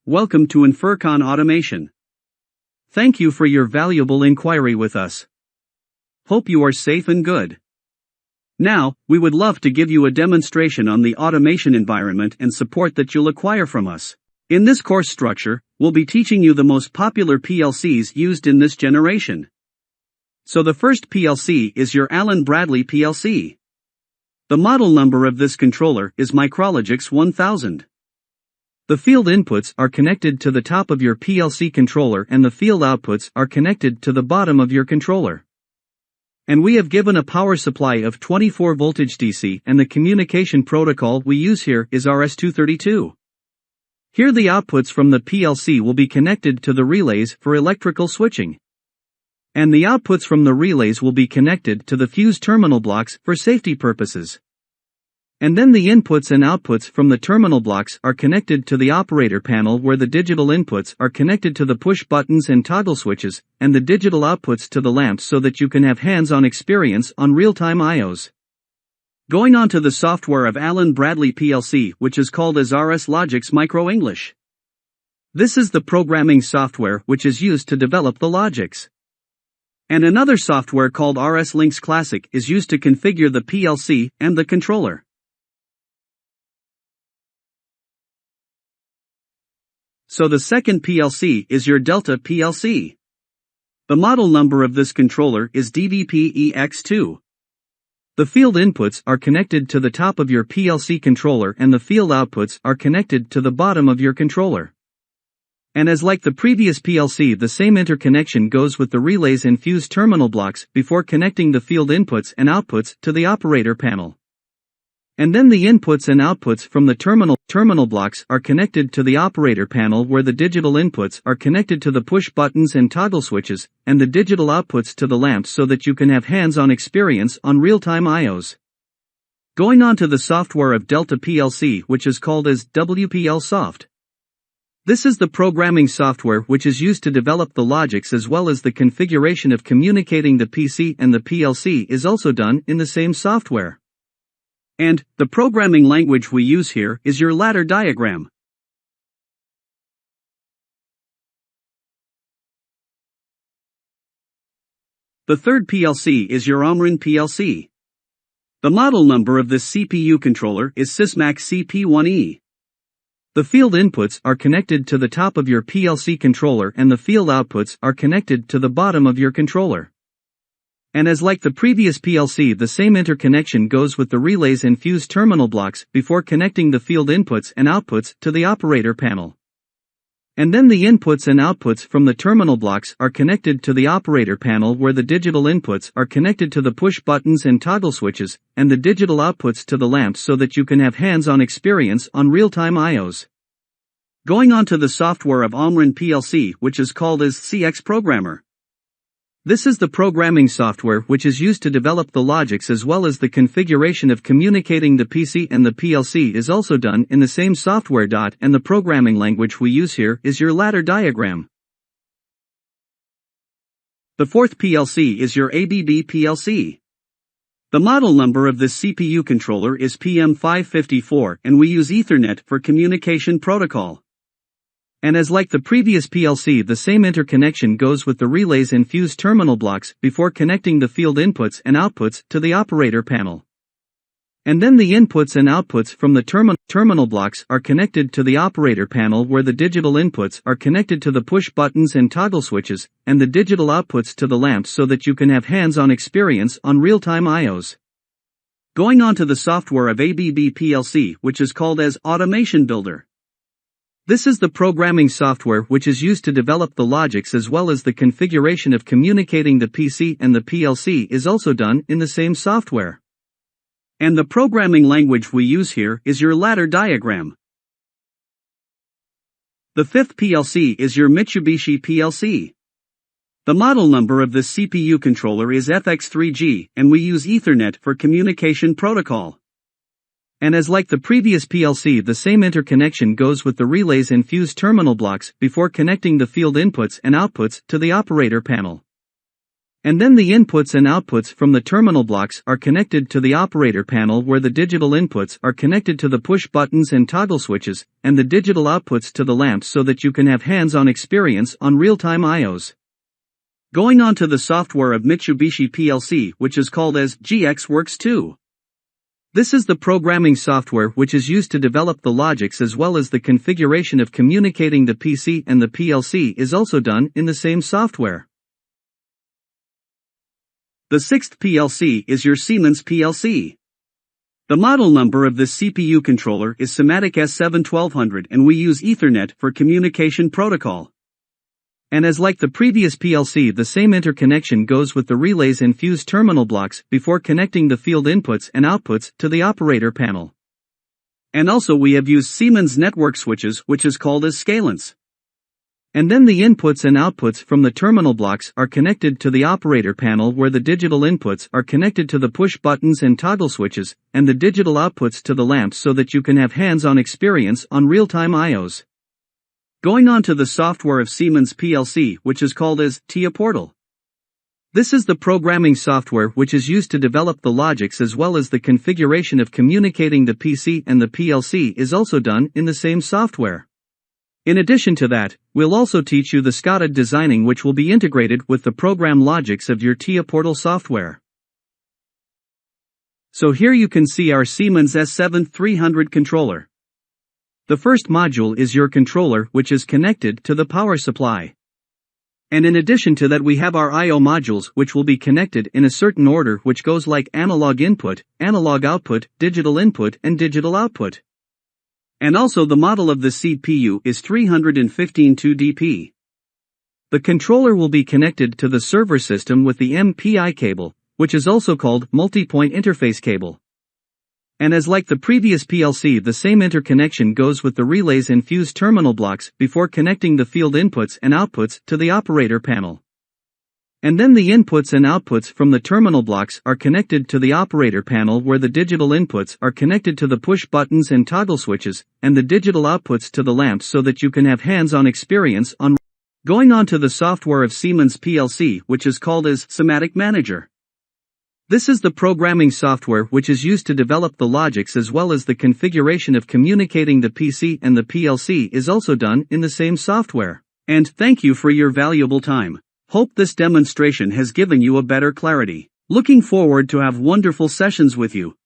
Welcome to Infurcon Automation. Thank you for your valuable inquiry with us. Hope you are safe and good. Now, we would love to give you a demonstration on the automation environment and support that you'll acquire from us. In this course structure, we'll be teaching you the most popular PLCs used in this generation. So the first PLC is your Allen Bradley PLC. The model number of this controller is Micrologix 1000. The field inputs are connected to the top of your PLC controller and the field outputs are connected to the bottom of your controller. And we have given a power supply of 24 voltage DC, and the communication protocol we use here is RS-232. Here the outputs from the PLC will be connected to the relays for electrical switching. And the outputs from the relays will be connected to the fuse terminal blocks for safety purposes. And then the inputs and outputs from the terminal blocks are connected to the operator panel, where the digital inputs are connected to the push buttons and toggle switches, and the digital outputs to the lamps, so that you can have hands-on experience on real-time IOs. Going on to the software of Allen Bradley PLC, which is called as RS Logix Micro English. This is the programming software which is used to develop the logics. And another software called RS Links Classic is used to configure the PLC and the controller. So the second PLC is your Delta PLC. The model number of this controller is DVP-EX2. The field inputs are connected to the top of your PLC controller and the field outputs are connected to the bottom of your controller. And as like the previous PLC, the same interconnection goes with the relays and fuse terminal blocks before connecting the field inputs and outputs to the operator panel. And then the inputs and outputs from the terminal blocks are connected to the operator panel, where the digital inputs are connected to the push buttons and toggle switches, and the digital outputs to the lamps, so that you can have hands-on experience on real-time IOs. Going on to the software of Delta PLC, which is called as WPL Soft. This is the programming software which is used to develop the logics, as well as the configuration of communicating the PC and the PLC is also done in the same software. And the programming language we use here is your ladder diagram. The third PLC is your Omron PLC. The model number of this CPU controller is Sysmax CP1E. The field inputs are connected to the top of your PLC controller and the field outputs are connected to the bottom of your controller. And as like the previous PLC, the same interconnection goes with the relays and fuse terminal blocks before connecting the field inputs and outputs to the operator panel. And then the inputs and outputs from the terminal blocks are connected to the operator panel, where the digital inputs are connected to the push buttons and toggle switches, and the digital outputs to the lamps, so that you can have hands-on experience on real-time IOs. Going on to the software of Omron PLC, which is called as CX Programmer. This is the programming software which is used to develop the logics, as well as the configuration of communicating the PC and the PLC is also done in the same software. And the programming language we use here is your ladder diagram. The fourth PLC is your ABB PLC. The model number of this CPU controller is PM554, and we use Ethernet for communication protocol. And as like the previous PLC, the same interconnection goes with the relays and fuse terminal blocks before connecting the field inputs and outputs to the operator panel. And then the inputs and outputs from the terminal blocks are connected to the operator panel, where the digital inputs are connected to the push buttons and toggle switches, and the digital outputs to the lamps, so that you can have hands-on experience on real-time IOs. Going on to the software of ABB PLC, which is called as Automation Builder. This is the programming software which is used to develop the logics, as well as the configuration of communicating the PC and the PLC is also done in the same software. And the programming language we use here is your ladder diagram. The fifth PLC is your Mitsubishi PLC. The model number of this CPU controller is FX3G, and we use Ethernet for communication protocol. And as like the previous PLC, the same interconnection goes with the relays and fuse terminal blocks before connecting the field inputs and outputs to the operator panel. And then the inputs and outputs from the terminal blocks are connected to the operator panel, where the digital inputs are connected to the push buttons and toggle switches, and the digital outputs to the lamps, so that you can have hands-on experience on real-time IOs. Going on to the software of Mitsubishi PLC, which is called as GX-Works 2. This is the programming software which is used to develop the logics as well as the configuration of communicating the PC and the PLC is also done in the same software. The sixth PLC is your Siemens PLC. The model number of this CPU controller is SIMATIC S7-1200, and we use Ethernet for communication protocol. And as like the previous PLC, the same interconnection goes with the relays and fuse terminal blocks before connecting the field inputs and outputs to the operator panel. And also we have used Siemens network switches, which is called as scalants. And then the inputs and outputs from the terminal blocks are connected to the operator panel, where the digital inputs are connected to the push buttons and toggle switches, and the digital outputs to the lamps, so that you can have hands-on experience on real-time IOs. Going on to the software of Siemens PLC, which is called as TIA Portal. This is the programming software which is used to develop the logics as well as the configuration of communicating the PC and the PLC is also done in the same software. In addition to that, we'll also teach you the SCADA designing, which will be integrated with the program logics of your TIA Portal software. So here you can see our Siemens S7-300 controller. The first module is your controller, which is connected to the power supply. And in addition to that, we have our I/O modules, which will be connected in a certain order, which goes like analog input, analog output, digital input and digital output. And also the model of the CPU is 315 2DP. The controller will be connected to the server system with the MPI cable, which is also called multi-point interface cable. And as like the previous PLC, the same interconnection goes with the relays and fuse terminal blocks before connecting the field inputs and outputs to the operator panel. And then the inputs and outputs from the terminal blocks are connected to the operator panel, where the digital inputs are connected to the push buttons and toggle switches, and the digital outputs to the lamps, so that you can have hands-on experience on. Going on to the software of Siemens PLC, which is called as SIMATIC Manager. This is the programming software which is used to develop the logics as well as the configuration of communicating the PC and the PLC is also done in the same software. And thank you for your valuable time. Hope this demonstration has given you a better clarity. Looking forward to have wonderful sessions with you.